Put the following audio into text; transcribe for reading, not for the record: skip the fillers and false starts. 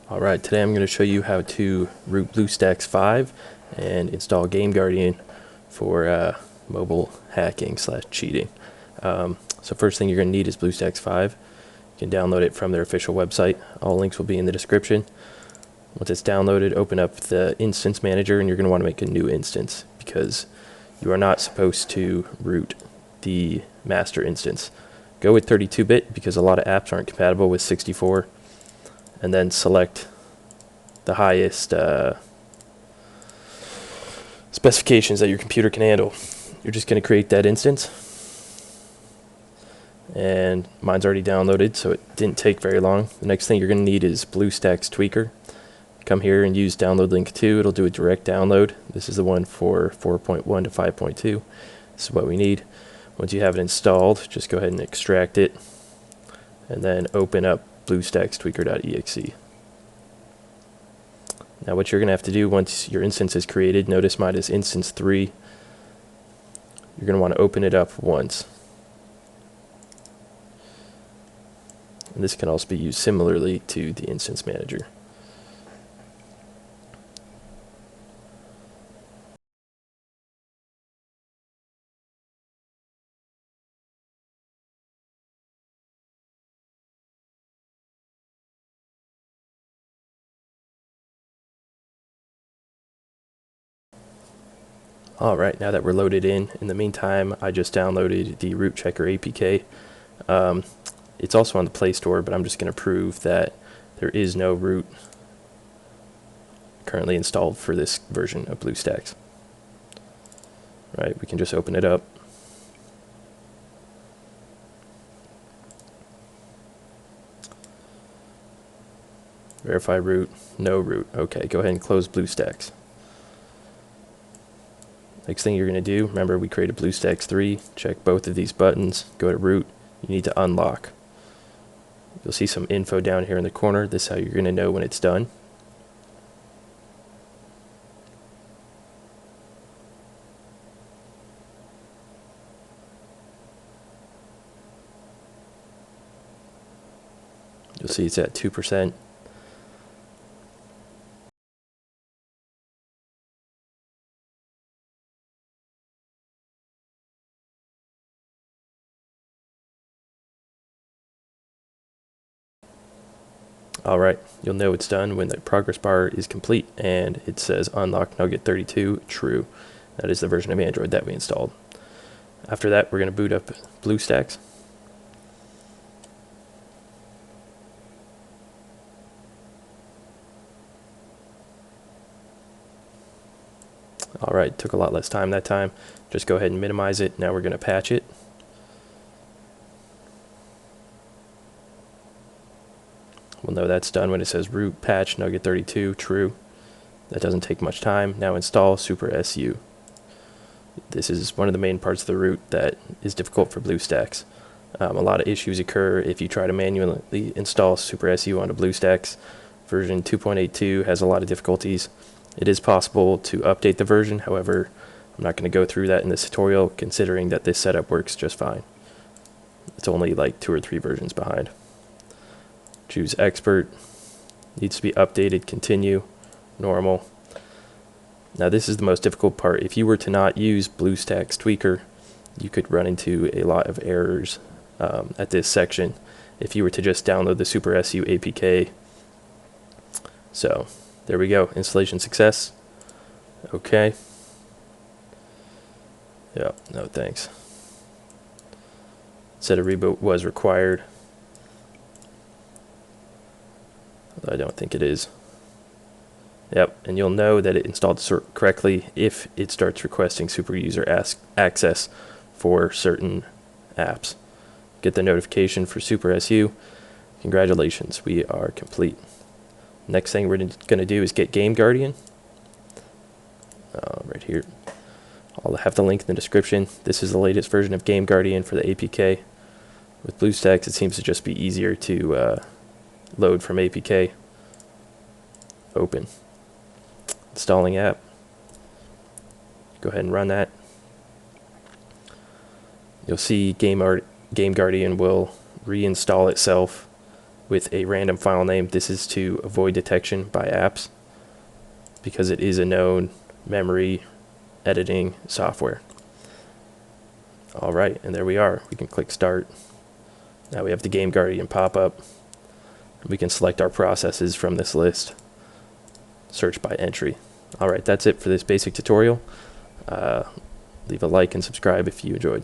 Alright, today I'm going to show you how to root BlueStacks 5 and install GameGuardian for mobile hacking / cheating. So first thing you're going to need is BlueStacks 5. You can download it from their official website. All links will be in the description. Once it's downloaded, open up the instance manager and you're going to want to make a new instance because you are not supposed to root the master instance. Go with 32-bit because a lot of apps aren't compatible with 64. And then select the highest specifications that your computer can handle. You're just going to create that instance, and mine's already downloaded, so it didn't take very long. The next thing you're going to need is BlueStacksTweaker. Come here and use download link 2. It'll do a direct download. This is the one for 4.1 to 5.2. This is what we need. Once you have it installed, just go ahead and extract it, and then open up BlueStacksTweaker.exe. Now what you're going to have to do once your instance is created, notice mine is instance 3, you're going to want to open it up once. And this can also be used similarly to the instance manager. Alright, now that we're loaded in the meantime, I just downloaded the root checker APK. It's also on the Play Store, but I'm just going to prove that there is no root currently installed for this version of BlueStacks. Right, we can just open it up. Verify root, no root. Okay, go ahead and close BlueStacks. Next thing you're going to do, remember we created BlueStacks 3, check both of these buttons, go to root, you need to unlock. You'll see some info down here in the corner. This is how you're going to know when it's done. You'll see it's at 2%. Alright, you'll know it's done when the progress bar is complete and it says unlock Nugget 32 true. That is the version of Android that we installed. After that, we're going to boot up BlueStacks. Alright, took a lot less time that time. Just go ahead and minimize it. Now we're going to patch it. We'll know that's done when it says root patch Nugget 32 true. That doesn't take much time. Now install SuperSu. This is one of the main parts of the root that is difficult for BlueStacks. A lot of issues occur if you try to manually install SuperSu onto BlueStacks. Version 2.82 has a lot of difficulties. It is possible to update the version, however, I'm not going to go through that in this tutorial considering that this setup works just fine. It's only like 2 or 3 versions behind. Choose expert, needs to be updated, continue, normal. Now this is the most difficult part. If you were to not use BlueStacksTweaker, you could run into a lot of errors at this section if you were to just download the SuperSu APK. So there we go, installation success. Okay. Yeah, no thanks. Said a reboot was required. Although I don't think it is. Yep, and you'll know that it installed correctly if it starts requesting super user access for certain apps. Get the notification for SuperSu. Congratulations, we are complete. Next thing we're going to do is get GameGuardian. Right here. I'll have the link in the description. This is the latest version of GameGuardian for the APK. With BlueStacks, it seems to just be easier to load from APK. Open. Installing app. Go ahead and run that. You'll see GameGuardian will reinstall itself with a random file name. This is to avoid detection by apps because it is a known memory editing software. All right, and there we are. We can click start. Now we have the GameGuardian pop up. We can select our processes from this list. Search by entry. All right, that's it for this basic tutorial. Leave a like and subscribe if you enjoyed.